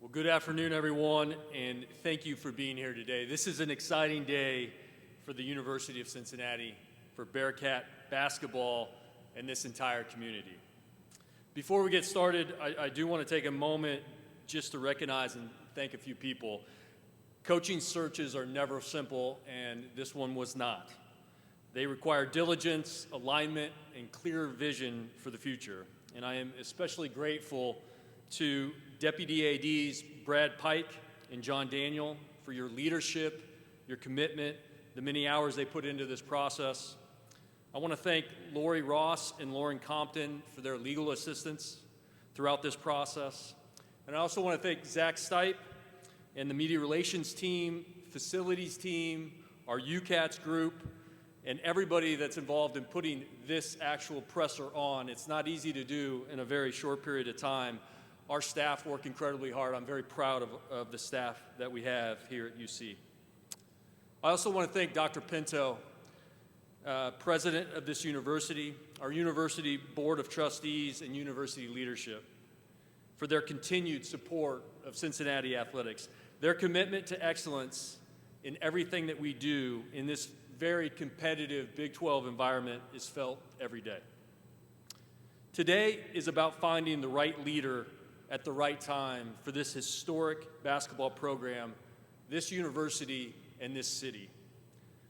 Well, good afternoon, everyone, and thank you for being here today. This is an exciting day for the University of Cincinnati, for Bearcat basketball, and this entire community. Before we get started, I do want to take a moment just to recognize and thank a few people. Coaching searches are never simple, and this one was not. They require diligence, alignment, and clear vision for the future. And I am especially grateful to Deputy ADs Brad Pike and John Daniel for your leadership, your commitment, the many hours they put into this process. I want to thank Lori Ross and Lauren Compton for their legal assistance throughout this process. And I also want to thank Zach Stipe and the media relations team, facilities team, our UCATS group, and everybody that's involved in putting this actual presser on. It's not easy to do in a very short period of time. Our staff work incredibly hard. I'm very proud of the staff that we have here at UC. I also want to thank Dr. Pinto, president of this university, our university board of trustees, and university leadership for their continued support of Cincinnati athletics. Their commitment to excellence in everything that we do in this very competitive Big 12 environment is felt every day. Today is about finding the right leader at the right time for this historic basketball program, this university, and this city.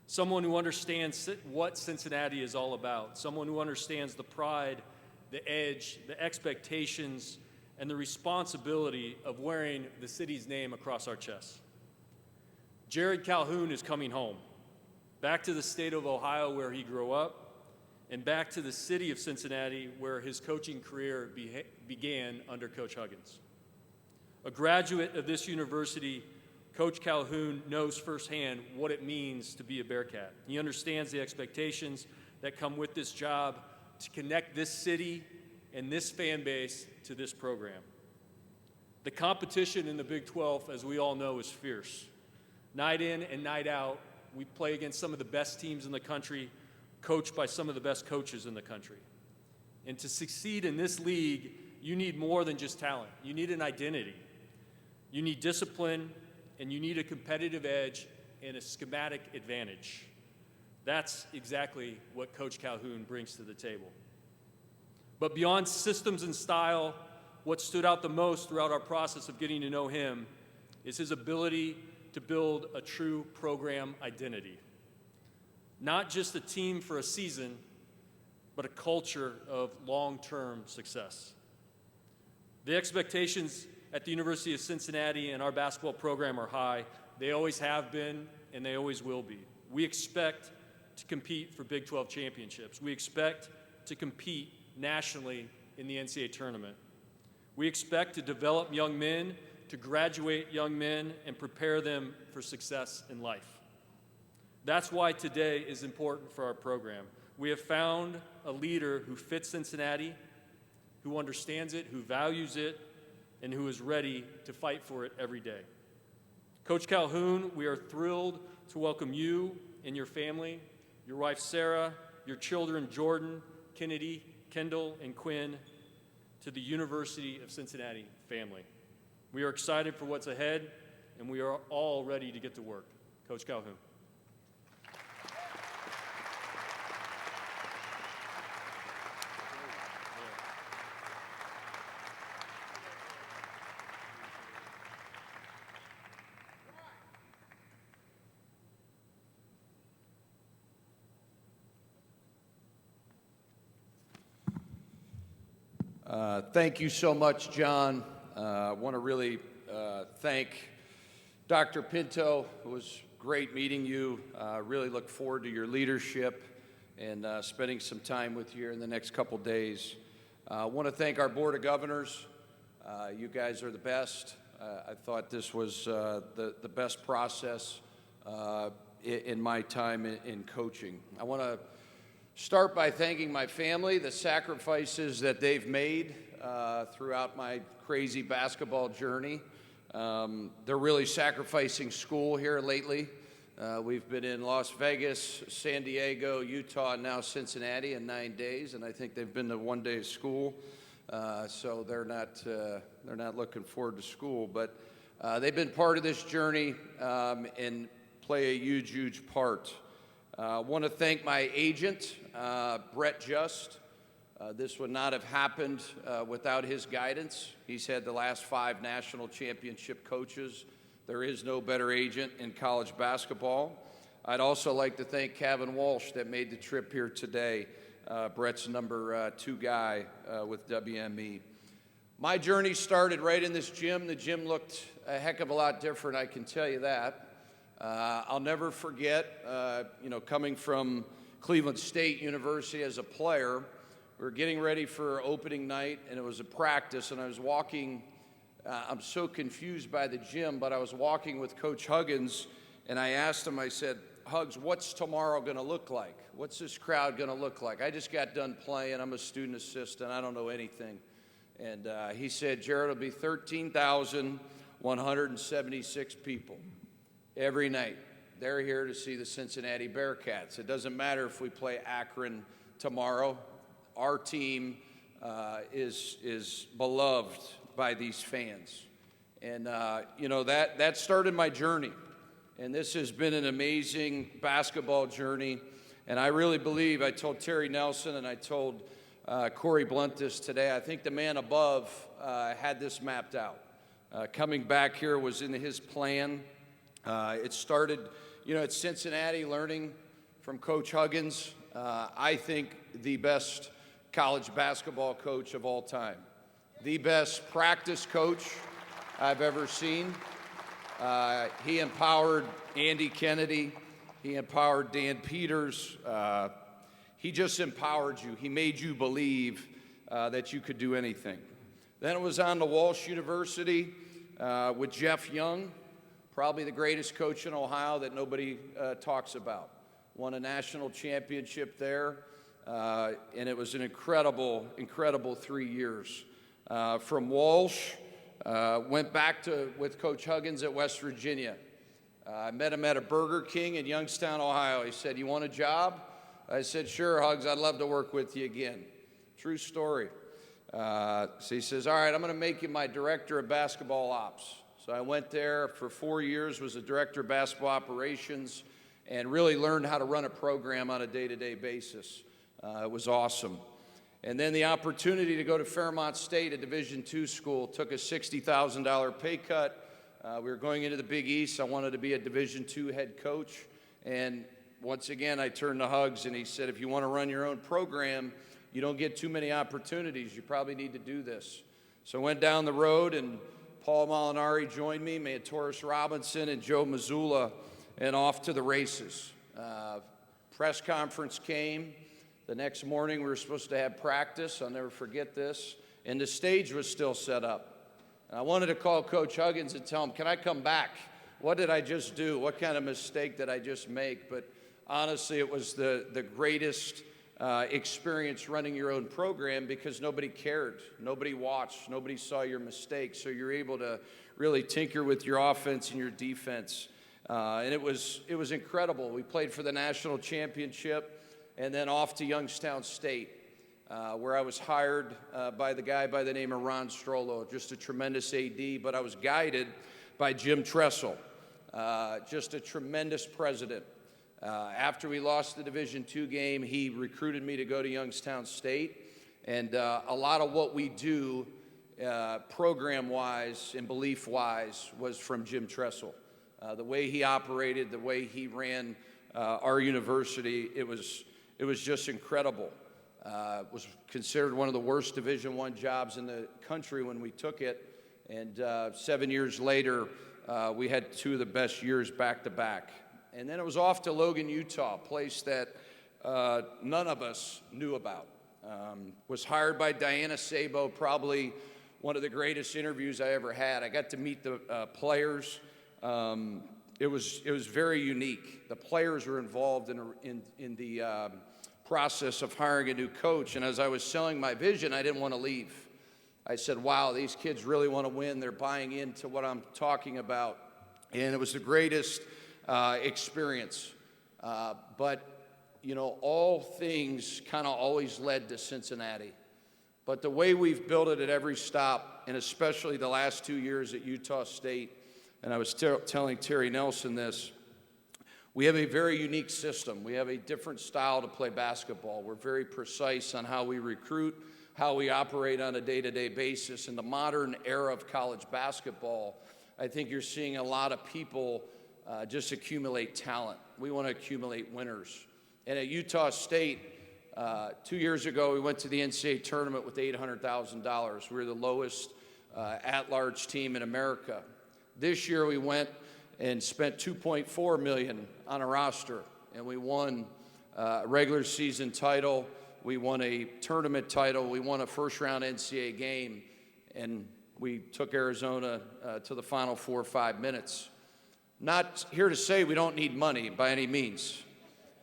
Someone who understands what Cincinnati is all about, someone who understands the pride, the edge, the expectations, and the responsibility of wearing the city's name across our chests. Jerrod Calhoun is coming home, back to the state of Ohio where he grew up, and back to the city of Cincinnati where his coaching career began under Coach Huggins. A graduate of this university, Coach Calhoun knows firsthand what it means to be a Bearcat. He understands the expectations that come with this job to connect this city and this fan base to this program. The competition in the Big 12, as we all know, is fierce. Night in and night out, we play against some of the best teams in the country, coached by some of the best coaches in the country. And to succeed in this league, you need more than just talent. You need an identity. You need discipline, and you need a competitive edge and a schematic advantage. That's exactly what Coach Calhoun brings to the table. But beyond systems and style, what stood out the most throughout our process of getting to know him is his ability to build a true program identity. Not just a team for a season, but a culture of long-term success. The expectations at the University of Cincinnati and our basketball program are high. They always have been, and they always will be. We expect to compete for Big 12 championships. We expect to compete nationally in the NCAA tournament. We expect to develop young men, to graduate young men, and prepare them for success in life. That's why today is important for our program. We have found a leader who fits Cincinnati, who understands it, who values it, and who is ready to fight for it every day. Coach Calhoun, we are thrilled to welcome you and your family, your wife Sarah, your children Jordan, Kennedy, Kendall, and Quinn to the University of Cincinnati family. We are excited for what's ahead, and we are all ready to get to work. Coach Calhoun. Thank you so much, John. I want to really thank Dr. Pinto. It was great meeting you. Really look forward to your leadership and spending some time with you in the next couple days. I want to thank our Board of Governors. You guys are the best. I thought this was the best process in my time in coaching. I want to start by thanking my family, the sacrifices that they've made throughout my crazy basketball journey. They're really sacrificing school here lately. We've been in Las Vegas, San Diego, Utah, and now Cincinnati in 9 days, and I think they've been to 1 day of school. so they're not looking forward to school. But they've been part of this journey and play a huge, huge part. I want to thank my agent, Brett Just. This would not have happened without his guidance. He's had the last 5 national championship coaches. There is no better agent in college basketball. I'd also like to thank Kevin Walsh that made the trip here today, Brett's number 2 guy with WME. My journey started right in this gym. The gym looked a heck of a lot different, I can tell you that. I'll never forget, coming from Cleveland State University as a player, we were getting ready for opening night, and it was a practice, and I was walking. I'm so confused by the gym, but I was walking with Coach Huggins, and I asked him, I said, Hugs, what's tomorrow going to look like? What's this crowd going to look like? I just got done playing. I'm a student assistant. I don't know anything. And he said, Jerrod, it'll be 13,176 people every night. They're here to see the Cincinnati Bearcats. It doesn't matter if we play Akron tomorrow. Our team is beloved by these fans. And, that started my journey. And this has been an amazing basketball journey. And I really believe, I told Terry Nelson and I told Corey Blunt this today, I think the man above had this mapped out. Coming back here was in his plan. It started, at Cincinnati, learning from Coach Huggins. I think the best college basketball coach of all time. The best practice coach I've ever seen. He empowered Andy Kennedy. He empowered Dan Peters. He just empowered you. He made you believe that you could do anything. Then it was on to Walsh University with Jeff Young, probably the greatest coach in Ohio that nobody talks about. Won a national championship there, and it was an incredible, incredible 3 years. From Walsh, went back with Coach Huggins at West Virginia. I met him at a Burger King in Youngstown, Ohio. He said, "You want a job?" I said, "Sure, Hugs, I'd love to work with you again." True story. So he says, "All right, I'm going to make you my director of basketball ops." So I went there for 4 years, was the director of basketball operations, and really learned how to run a program on a day-to-day basis. It was awesome. And then the opportunity to go to Fairmont State, a Division II school, took a $60,000 pay cut. We were going into the Big East. I wanted to be a Division II head coach. And once again, I turned to Hugs, and he said, "If you want to run your own program, you don't get too many opportunities. You probably need to do this." So I went down the road, and Paul Molinari joined me, Mantoris Robinson, and Joe Mazzulla, and off to the races. Press conference came. The next morning, we were supposed to have practice. I'll never forget this. And the stage was still set up. And I wanted to call Coach Huggins and tell him, "Can I come back? What did I just do? What kind of mistake did I just make?" But honestly, it was the greatest experience running your own program because nobody cared. Nobody watched. Nobody saw your mistakes. So you're able to really tinker with your offense and your defense. And it was incredible. We played for the national championship. And then off to Youngstown State, where I was hired by the guy by the name of Ron Strollo, just a tremendous AD, but I was guided by Jim Tressel, just a tremendous president. After we lost the Division II game, he recruited me to go to Youngstown State, and a lot of what we do program-wise and belief-wise was from Jim Tressel. The way he operated, the way he ran our university, it was just incredible. Was considered one of the worst Division I jobs in the country when we took it. And 7 years later, we had 2 of the best years back to back. And then it was off to Logan, Utah, a place that none of us knew about. Was hired by Diana Sabo, probably one of the greatest interviews I ever had. I got to meet the players. It was very unique. The players were involved in the process of hiring a new coach, and as I was selling my vision, I didn't want to leave. I said, "Wow, these kids really want to win. They're buying into what I'm talking about," and it was the greatest experience. But all things kind of always led to Cincinnati. But the way we've built it at every stop, and especially the last 2 years at Utah State, and I was telling Terry Nelson this, we have a very unique system. We have a different style to play basketball. We're very precise on how we recruit, how we operate on a day-to-day basis. In the modern era of college basketball, I think you're seeing a lot of people just accumulate talent. We want to accumulate winners. And at Utah State, 2 years ago, we went to the NCAA tournament with $800,000. We were the lowest at-large team in America. This year, we went and spent $2.4 million on a roster, and we won a regular season title. We won a tournament title. We won a first-round NCAA game, and we took Arizona to the final 4 or 5 minutes. Not here to say we don't need money by any means.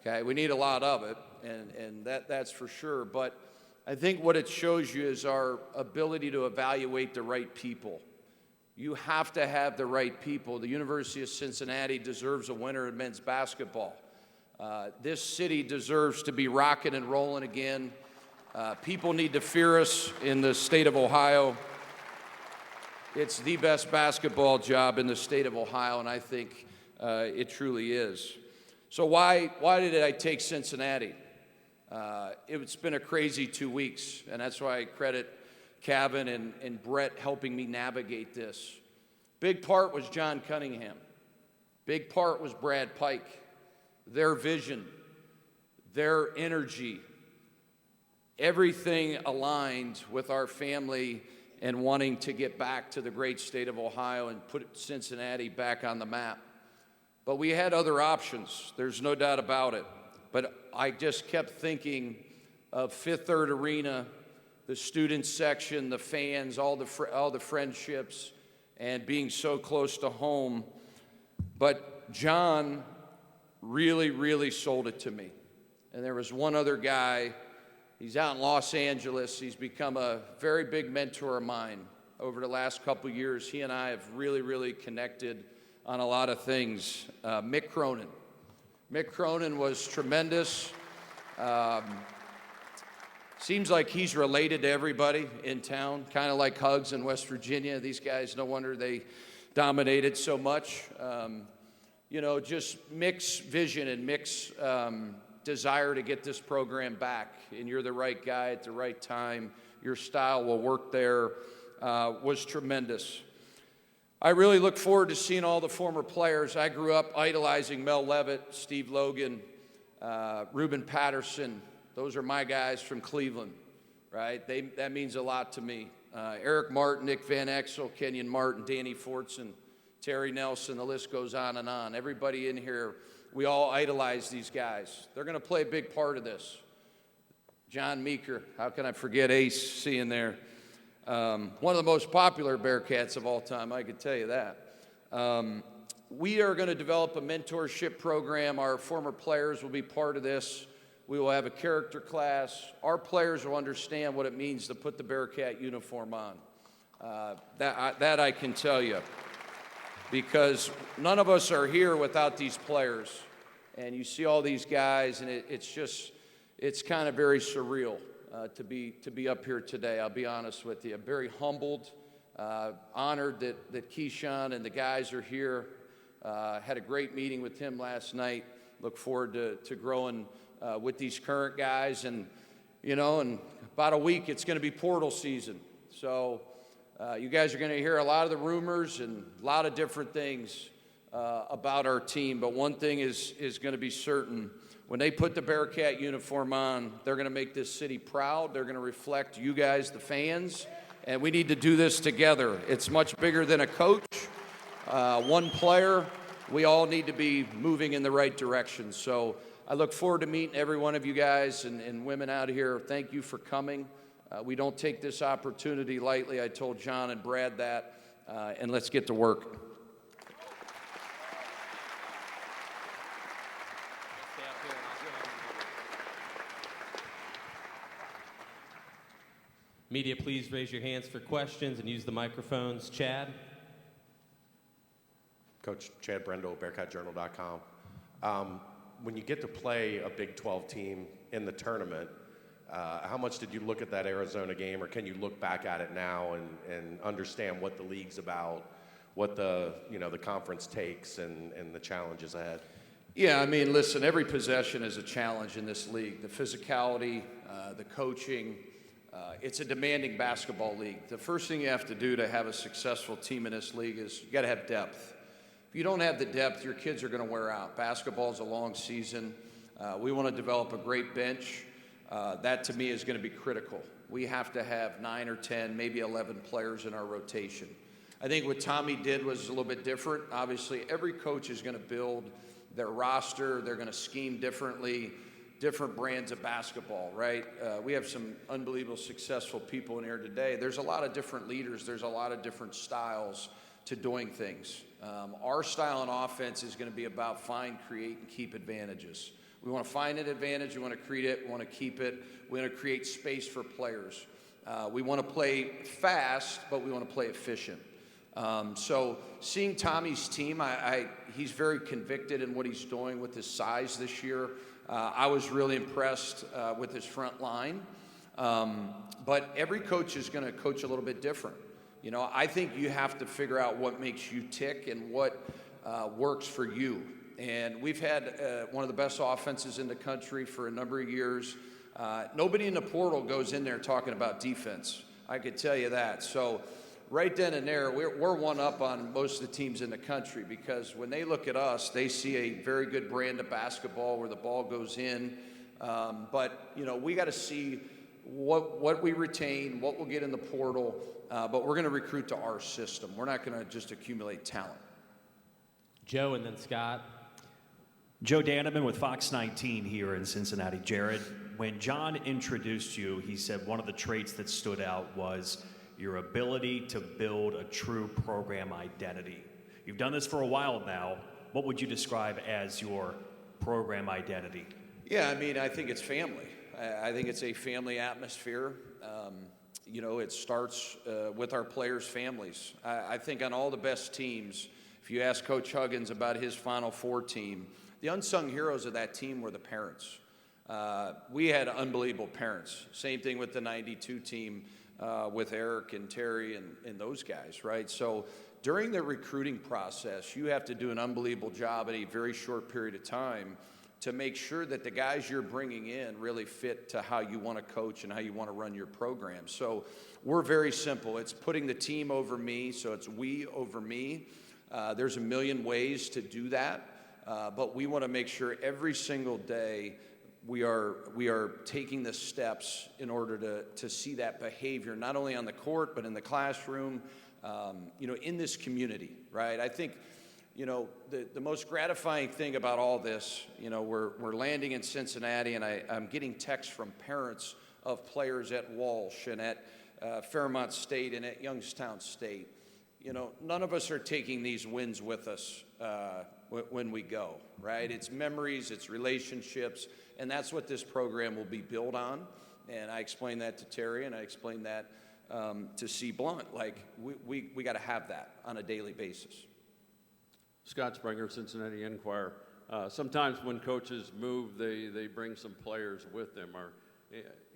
Okay, we need a lot of it, and that's for sure. But I think what it shows you is our ability to evaluate the right people. You have to have the right people. The University of Cincinnati deserves a winner in men's basketball. This city deserves to be rocking and rolling again. People need to fear us in the state of Ohio. It's the best basketball job in the state of Ohio, and I think it truly is. So why did I take Cincinnati? It's been a crazy 2 weeks, and that's why I credit Kevin and Brett helping me navigate this. Big part was John Cunningham. Big part was Brad Pike. Their vision, their energy, everything aligned with our family and wanting to get back to the great state of Ohio and put Cincinnati back on the map. But we had other options, there's no doubt about it. But I just kept thinking of Fifth Third Arena, the student section, the fans, all the friendships, and being so close to home. But John really, really sold it to me. And there was one other guy. He's out in Los Angeles. He's become a very big mentor of mine over the last couple years. He and I have really, really connected on a lot of things. Mick Cronin. Mick Cronin was tremendous. Seems like he's related to everybody in town, kind of like Hugs in West Virginia. These guys, no wonder they dominated so much. Just Mick's vision and Mick's desire to get this program back, and you're the right guy at the right time. Your style will work there, was tremendous. I really look forward to seeing all the former players. I grew up idolizing Mel Levitt, Steve Logan, Ruben Patterson. Those are my guys from Cleveland, right? That means a lot to me. Eric Martin, Nick Van Exel, Kenyon Martin, Danny Fortson, Terry Nelson, the list goes on and on. Everybody in here, we all idolize these guys. They're going to play a big part of this. John Meeker, how can I forget Ace seeing there? One of the most popular Bearcats of all time, I could tell you that. We are going to develop a mentorship program. Our former players will be part of this. We will have a character class. Our players will understand what it means to put the Bearcat uniform on. That I can tell you. Because none of us are here without these players. And you see all these guys, and it's kind of very surreal to be up here today. I'll be honest with you. I'm very humbled, honored that Keyshawn and the guys are here. Had a great meeting with him last night. Look forward to growing with these current guys. And, in about a week, it's going to be portal season. So you guys are going to hear a lot of the rumors and a lot of different things about our team. But one thing is going to be certain. When they put the Bearcat uniform on, they're going to make this city proud. They're going to reflect you guys, the fans. And we need to do this together. It's much bigger than a coach, one player. We all need to be moving in the right direction. So I look forward to meeting every one of you guys and women out here. Thank you for coming. We don't take this opportunity lightly. I told John and Brad that, and let's get to work. Media, please raise your hands for questions and use the microphones. Chad? Coach Chad Brendel, BearcatJournal.com. When you get to play a Big 12 team in the tournament, How much did you look at that Arizona game, or can you look back at it now and understand what the league's about, what the conference takes, and the challenges ahead? Yeah, I mean, listen, every possession is a challenge in this league. The physicality, the coaching, it's a demanding basketball league. The first thing you have to do to have a successful team in this league is you got to have depth. If you don't have the depth, your kids are going to wear out. Basketball's a long season. We want to develop a great bench. That, to me, is going to be critical. We have to have 9 or 10, maybe 11 players in our rotation. I think what Tommy did was a little bit different. Obviously, every coach is going to build their roster. They're going to scheme differently, different brands of basketball, right? We have some unbelievable successful people in here today. There's a lot of different leaders. There's a lot of different styles to doing things. Our style on offense is going to be about find, create, and keep advantages. We want to find an advantage. We want to create it. We want to keep it. We want to create space for players. We want to play fast, but we want to play efficient. So seeing Tommy's team, he's very convicted in what he's doing with his size this year. I was really impressed with his front line. But every coach is going to coach a little bit different. You know, I think you have to figure out what makes you tick and what works for you. And we've had one of the best offenses in the country for a number of years. Nobody in the portal goes in there talking about defense. I could tell you that. So right then and there, we're one up on most of the teams in the country, because when they look at us, they see a very good brand of basketball where the ball goes in. But, you know, we got to see what we retain, what we'll get in the portal, but we're going to recruit to our system. We're not going to just accumulate talent. Joe and then Scott. Joe Danneman with Fox 19 here in Cincinnati. Jerrod, when John introduced you, he said one of the traits that stood out was your ability to build a true program identity. You've done this for a while now. What would you describe as your program identity? Yeah, I mean, I think it's family. I think it's a family atmosphere. You know, it starts with our players' families. I think on all the best teams, if you ask Coach Huggins about his Final Four team, the unsung heroes of that team were the parents. We had unbelievable parents. Same thing with the 92 team with Eric and Terry and those guys, right? So during the recruiting process, you have to do an unbelievable job in a very short period of time to make sure that the guys you're bringing in really fit to how you want to coach and how you want to run your program. So we're very simple. It's putting the team over me, so it's we over me. There's a million ways to do that, but we want to make sure every single day we are taking the steps in order to see that behavior, not only on the court, but in the classroom, you know, in this community, right? I think, you know, the most gratifying thing about all this, you know, we're landing in Cincinnati, and I'm getting texts from parents of players at Walsh and at Fairmont State and at Youngstown State. You know, none of us are taking these wins with us when we go, right? It's memories, it's relationships, and that's what this program will be built on. And I explained that to Terry, and I explained that to C. Blunt. Like, we got to have that on a daily basis. Scott Springer, Cincinnati Enquirer. Sometimes when coaches move, they bring some players with them. Are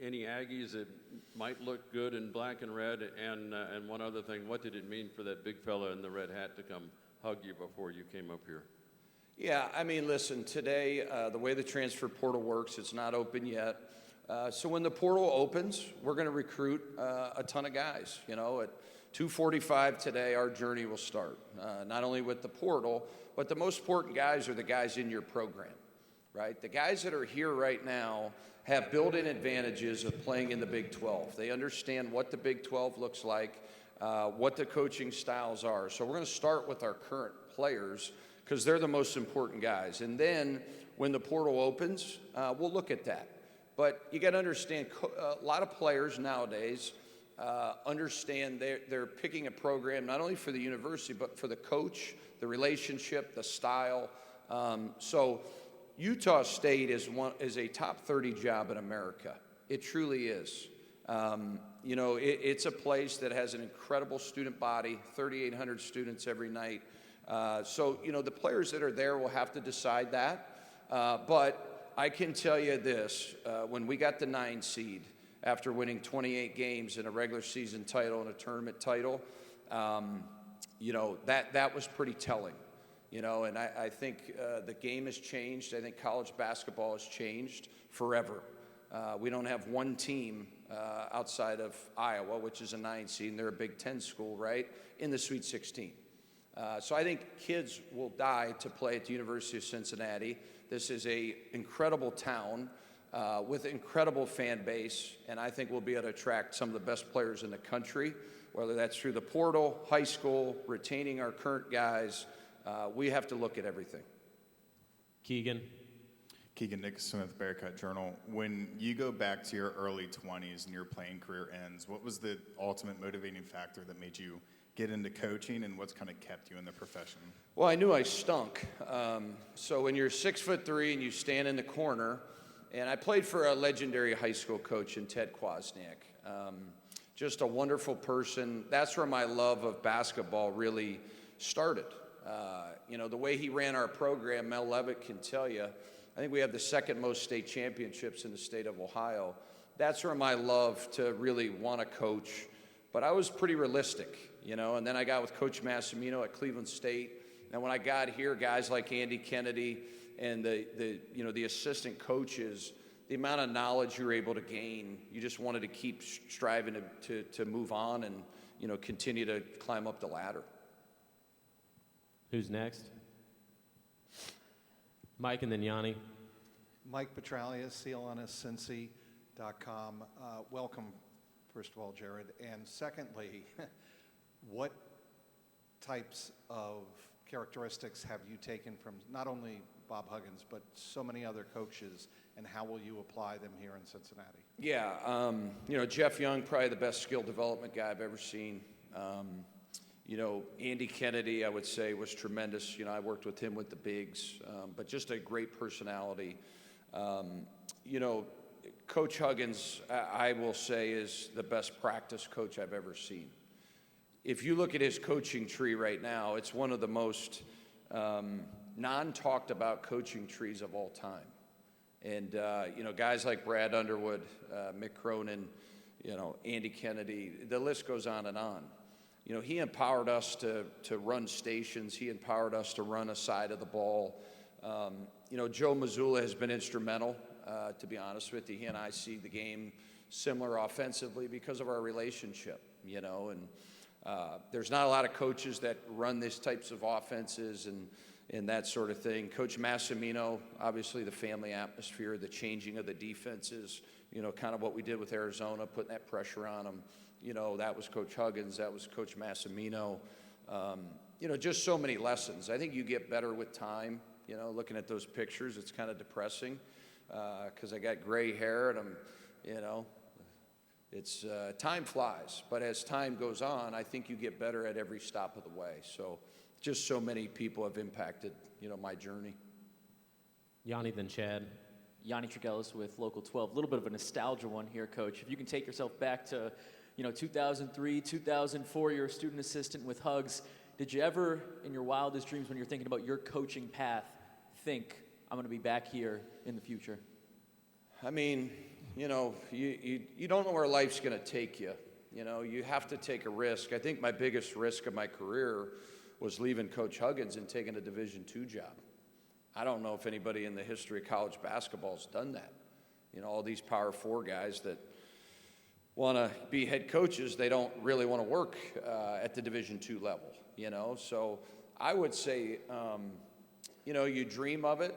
any Aggies that might look good in black and red? And one other thing, what did it mean for that big fella in the red hat to come hug you before you came up here? Yeah, I mean, listen, today, the way the transfer portal works, it's not open yet. So when the portal opens, we're going to recruit a ton of guys. You know, at 2:45 today, our journey will start, not only with the portal, but the most important guys are the guys in your program, right? The guys that are here right now have built-in advantages of playing in the Big 12. They understand what the Big 12 looks like, what the coaching styles are. So we're going to start with our current players because they're the most important guys. And then when the portal opens, we'll look at that. But you got to understand, a lot of players nowadays understand they're picking a program not only for the university, but for the coach, the relationship, the style. So Utah State is a top 30 job in America. It truly is. You know, it's a place that has an incredible student body, 3,800 students every night. So, you know, the players that are there will have to decide that. But I can tell you this, when we got the 9 seed, after winning 28 games in a regular season title and a tournament title, that was pretty telling. And I think the game has changed. I think college basketball has changed forever. We don't have one team outside of Iowa, which is a 9 seed, and they're a Big Ten school, right, in the Sweet 16. So I think kids will die to play at the University of Cincinnati. This is an incredible town with an incredible fan base, and I think we'll be able to attract some of the best players in the country, whether that's through the portal, high school, retaining our current guys. We have to look at everything. Keegan. Keegan Nicholson with Bearcat Journal. When you go back to your early 20s and your playing career ends, what was the ultimate motivating factor that made you get into coaching, and what's kind of kept you in the profession? Well, I knew I stunk. So when you're 6'3" and you stand in the corner, and I played for a legendary high school coach in Ted Kwasniak. Just a wonderful person. That's where my love of basketball really started. The way he ran our program, Mel Levitt can tell you, I think we have the second most state championships in the state of Ohio. That's where my love to really want to coach. But I was pretty realistic, and then I got with Coach Massimino at Cleveland State. And when I got here, guys like Andy Kennedy and the assistant coaches, the amount of knowledge you were able to gain, you just wanted to keep striving to move on and, continue to climb up the ladder. Who's next? Mike and then Yanni. Mike Petralia, CLNSCincy.com. Welcome, first of all, Jerrod. And secondly, what types of characteristics have you taken from not only Bob Huggins, but so many other coaches, and how will you apply them here in Cincinnati? Yeah, Jeff Young, probably the best skill development guy I've ever seen. Andy Kennedy, I would say, was tremendous. I worked with him with the bigs, but just a great personality. Coach Huggins, I will say, is the best practice coach I've ever seen. If you look at his coaching tree right now, it's one of the most non-talked about coaching trees of all time. And, guys like Brad Underwood, Mick Cronin, Andy Kennedy, the list goes on and on. He empowered us to run stations. He empowered us to run a side of the ball. Joe Mazzulla has been instrumental, to be honest with you. He and I see the game similar offensively because of our relationship, and there's not a lot of coaches that run these types of offenses and that sort of thing. Coach Massimino, obviously the family atmosphere, the changing of the defenses, kind of what we did with Arizona, putting that pressure on them. That was Coach Huggins, that was Coach Massimino. Just so many lessons. I think you get better with time. Looking at those pictures, it's kind of depressing because I got gray hair and it's time flies. But as time goes on, I think you get better at every stop of the way. So just so many people have impacted, my journey. Yanni, then Chad. Yanni Tregellis with Local 12. A little bit of a nostalgia one here, Coach. If you can take yourself back to 2003, 2004, you're a student assistant with Hugs. Did you ever, in your wildest dreams, when you're thinking about your coaching path, think, I'm going to be back here in the future? I mean, you don't know where life's going to take you. You have to take a risk. I think my biggest risk of my career was leaving Coach Huggins and taking a Division II job. I don't know if anybody in the history of college basketball has done that. All these Power 4 guys that want to be head coaches, they don't really want to work at the Division II level, So I would say, you dream of it,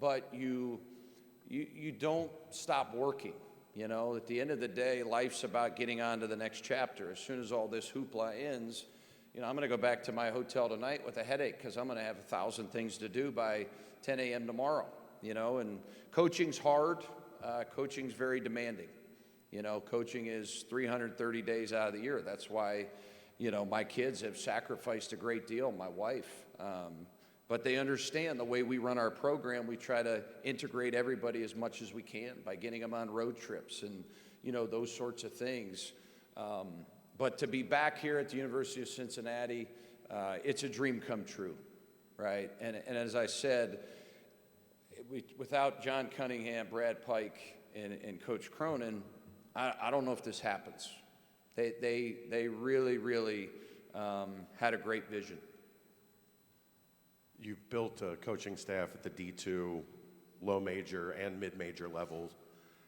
but you don't stop working. At the end of the day, life's about getting on to the next chapter. As soon as all this hoopla ends, I'm going to go back to my hotel tonight with a headache because I'm going to have 1,000 things to do by 10 a.m. tomorrow, and coaching's hard. Coaching's very demanding. Coaching is 330 days out of the year. That's why, my kids have sacrificed a great deal, my wife. But they understand the way we run our program. We try to integrate everybody as much as we can by getting them on road trips and, those sorts of things. But to be back here at the University of Cincinnati, it's a dream come true, right? And as I said, without John Cunningham, Brad Pike, and Coach Cronin, I don't know if this happens. They really, really had a great vision. You've built a coaching staff at the D2, low major and mid major levels.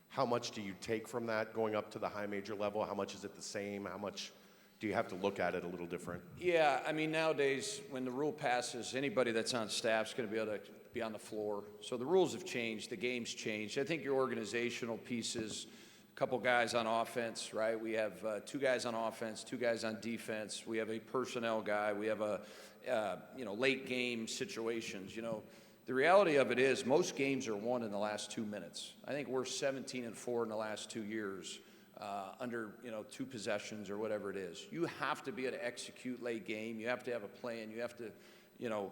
How much do you take from that going up to the high major level? How much is it the same? How much do you have to look at it a little different? Yeah, I mean, nowadays, when the rule passes, anybody that's on staff is going to be able to be on the floor. So the rules have changed, the game's changed. I think your organizational pieces, a couple guys on offense, right? We have 2 guys on offense, 2 guys on defense. We have a personnel guy. We have a, late game situations. The reality of it is most games are won in the last 2 minutes. I think we're 17-4 in the last 2 years under, 2 possessions or whatever it is. You have to be able to execute late game. You have to have a plan. You have to,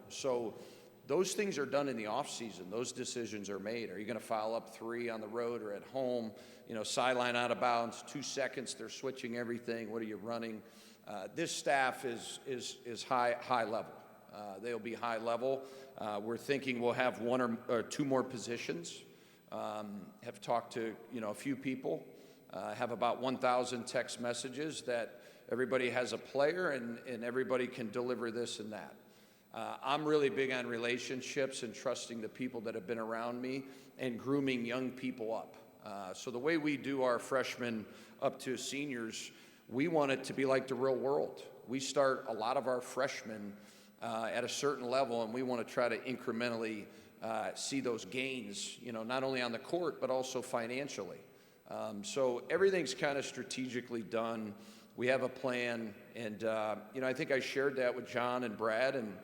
so those things are done in the offseason. Those decisions are made. Are you going to foul up 3 on the road or at home? Sideline out of bounds, 2 seconds, they're switching everything. What are you running? This staff is high level. They'll be high level. We're thinking we'll have 1 or 2 more positions. Have talked to a few people. Have about 1,000 text messages that everybody has a player and everybody can deliver this and that. I'm really big on relationships and trusting the people that have been around me and grooming young people up. So the way we do our freshmen up to seniors, we want it to be like the real world. We start a lot of our freshmen at a certain level, and we want to try to incrementally see those gains, not only on the court, but also financially. So everything's kind of strategically done. We have a plan, and, I think I shared that with John and Brad, and,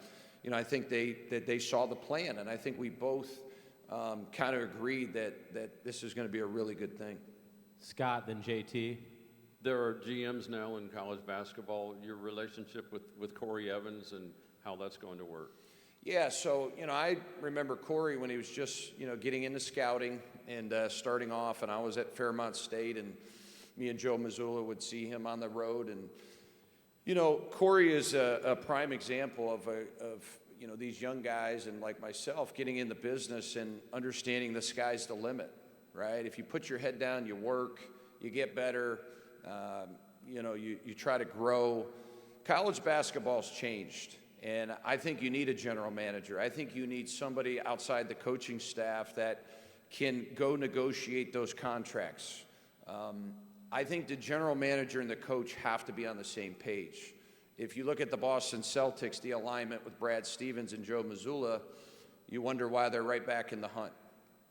I think they saw the plan, and I think we both kind of agreed that this is going to be a really good thing. Scott, then JT. There are GMs now in college basketball. Your relationship with Corey Evans and how that's going to work. Yeah, so, I remember Corey when he was just, getting into scouting and starting off, and I was at Fairmont State, and me and Joe Mazzulla would see him on the road. And, Corey is a prime example of these young guys and like myself getting in the business and understanding the sky's the limit, right? If you put your head down, you work, you get better, you try to grow. College basketball's changed. And I think you need a general manager. I think you need somebody outside the coaching staff that can go negotiate those contracts. I think the general manager and the coach have to be on the same page. If you look at the Boston Celtics, the alignment with Brad Stevens and Joe Mazzulla, you wonder why they're right back in the hunt,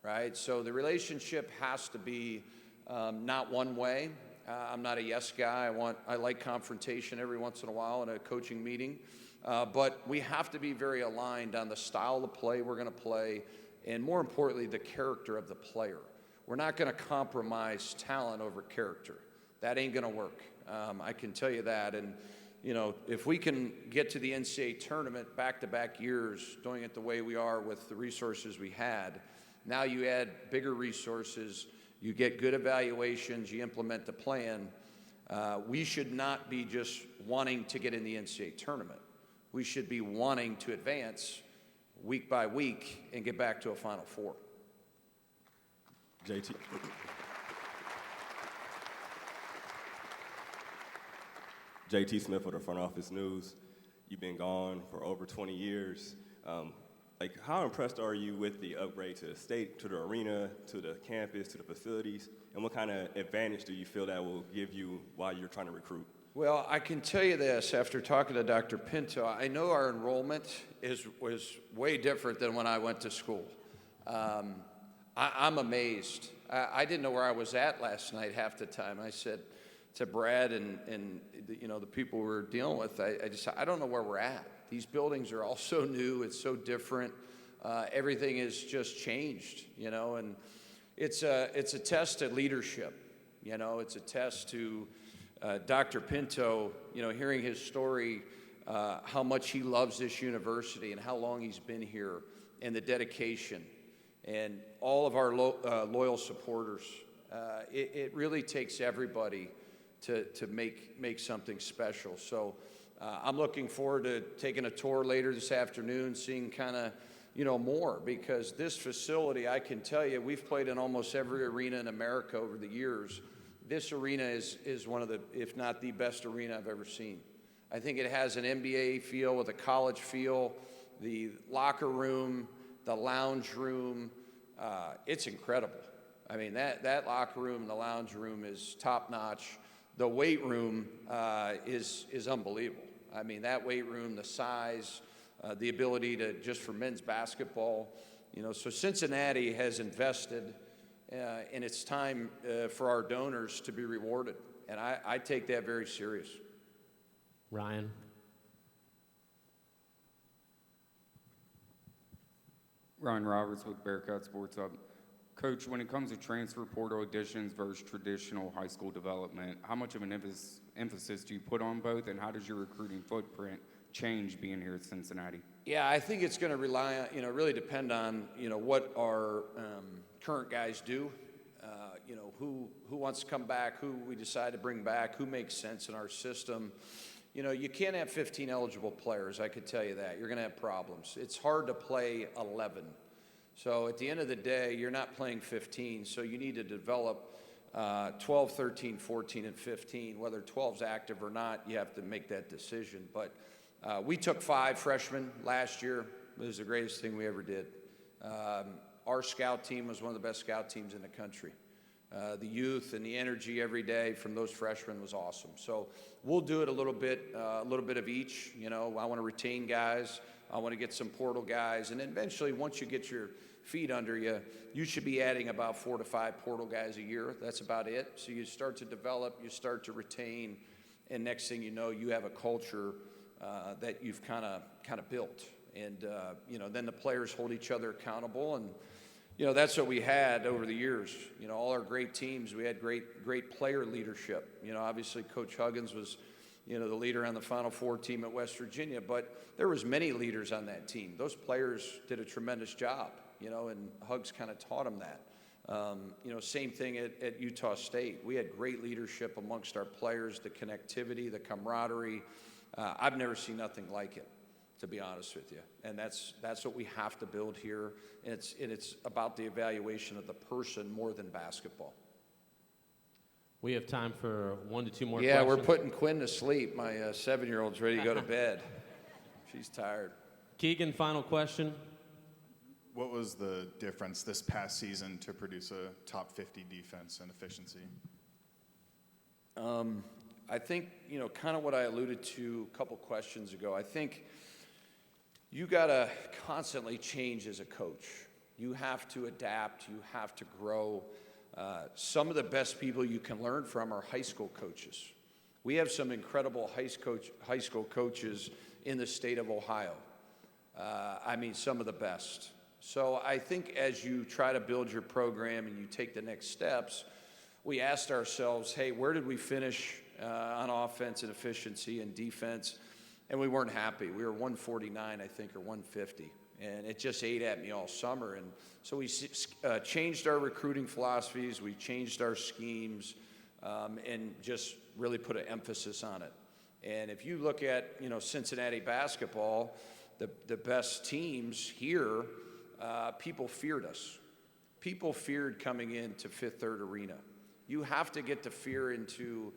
right? So the relationship has to be not one way. I'm not a yes guy. I like confrontation every once in a while in a coaching meeting. But we have to be very aligned on the style of play we're going to play, and more importantly, the character of the player. We're not going to compromise talent over character. That ain't going to work. I can tell you that. And, if we can get to the NCAA tournament back-to-back years, doing it the way we are with the resources we had, now you add bigger resources, you get good evaluations, you implement the plan. We should not be just wanting to get in the NCAA tournament. We should be wanting to advance week by week and get back to a Final Four. JT. JT Smith for the Front Office News. You've been gone for over 20 years. How impressed are you with the upgrade to the state, to the arena, to the campus, to the facilities, and what kind of advantage do you feel that will give you while you're trying to recruit? Well, I can tell you this, after talking to Dr. Pinto, I know our enrollment was way different than when I went to school. I'm amazed. I didn't know where I was at last night half the time. I said to Brad and the people we were dealing with, I don't know where we're at. These buildings are all so new. It's so different. Everything has just changed, and it's a test to leadership. It's a test to Dr. Pinto, hearing his story, how much he loves this university and how long he's been here, and the dedication, and all of our loyal supporters. It really takes everybody to make something special. So I'm looking forward to taking a tour later this afternoon, seeing kind of, more, because this facility, I can tell you, we've played in almost every arena in America over the years. this arena is one of the, if not the best arena I've ever seen. I think it has an NBA feel with a college feel, the locker room, the lounge room. It's incredible. I mean, that locker room and the lounge room is top notch. The weight room is unbelievable. I mean, that weight room, the size, the ability to, just for men's basketball, so Cincinnati has invested and it's time for our donors to be rewarded. And I take that very serious. Ryan. Ryan Roberts with Bearcat Sports Hub. Coach, when it comes to transfer portal additions versus traditional high school development, how much of an emphasis do you put on both, and how does your recruiting footprint change being here at Cincinnati? Yeah, I think it's going to rely on, really depend on, what our current guys do. Who wants to come back, who we decide to bring back, who makes sense in our system. You can't have 15 eligible players, I could tell you that. You're going to have problems. It's hard to play 11. So at the end of the day, you're not playing 15, so you need to develop 12, 13, 14, and 15. Whether 12's active or not, you have to make that decision. But we took 5 freshmen last year. It was the greatest thing we ever did. Our scout team was one of the best scout teams in the country. The youth and the energy every day from those freshmen was awesome. So we'll do it a little bit of each. I want to retain guys. I want to get some portal guys. And then eventually, once you get your feet under you, you should be adding about 4 to 5 portal guys a year. That's about it. So you start to develop, you start to retain, and next thing you know, you have a culture that you've kind of built. And, then the players hold each other accountable. And, that's what we had over the years. All our great teams, we had great player leadership. Obviously Coach Huggins was, the leader on the Final Four team at West Virginia, but there was many leaders on that team. Those players did a tremendous job, and Hugs kind of taught them that. Same thing at Utah State. We had great leadership amongst our players, the connectivity, the camaraderie. I've never seen nothing like it, to be honest with you. And that's what we have to build here. And it's about the evaluation of the person more than basketball. We have time for 1 to 2 more Yeah, questions. we're putting Quinn to sleep. My 7-year-old's ready to go to bed. She's tired. Keegan, final question. What was the difference this past season to produce a top 50 defense and efficiency? I think, kind of what I alluded to a couple questions ago. I think you got to constantly change as a coach. You have to adapt. You have to grow. Some of the best people you can learn from are high school coaches. We have some incredible high school coaches in the state of Ohio. Some of the best. So I think as you try to build your program and you take the next steps, we asked ourselves, hey, where did we finish on offense and efficiency and defense? And we weren't happy. We were 149, I think, or 150. And it just ate at me all summer. And so we changed our recruiting philosophies. We changed our schemes and just really put an emphasis on it. And if you look at, Cincinnati basketball, the best teams here, people feared us. People feared coming into Fifth Third Arena. You have to get the fear into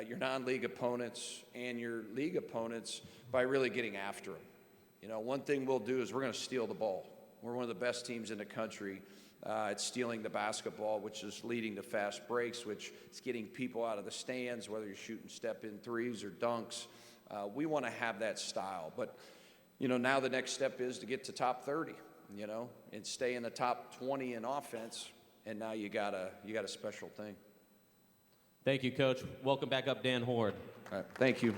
your non-league opponents and your league opponents by really getting after them. One thing we'll do is we're going to steal the ball. We're one of the best teams in the country at stealing the basketball, which is leading to fast breaks, which is getting people out of the stands, whether you're shooting step-in threes or dunks. We want to have that style. But, now the next step is to get to top 30, and stay in the top 20 in offense, and now you got a special thing. Thank you, Coach. Welcome back up, Dan Horde. All right, thank you.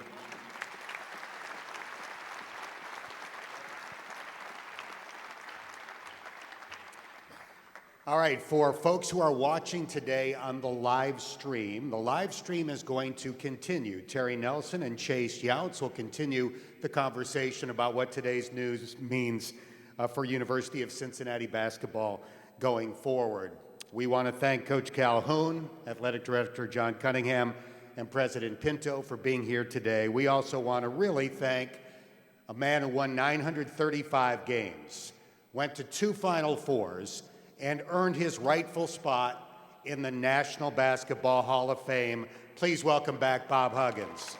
All right, for folks who are watching today on the live stream is going to continue. Terry Nelson and Chase Youts will continue the conversation about what today's news means for University of Cincinnati basketball going forward. We want to thank Coach Calhoun, Athletic Director John Cunningham, and President Pinto for being here today. We also want to really thank a man who won 935 games, went to 2 Final Fours, and earned his rightful spot in the National Basketball Hall of Fame. Please welcome back Bob Huggins.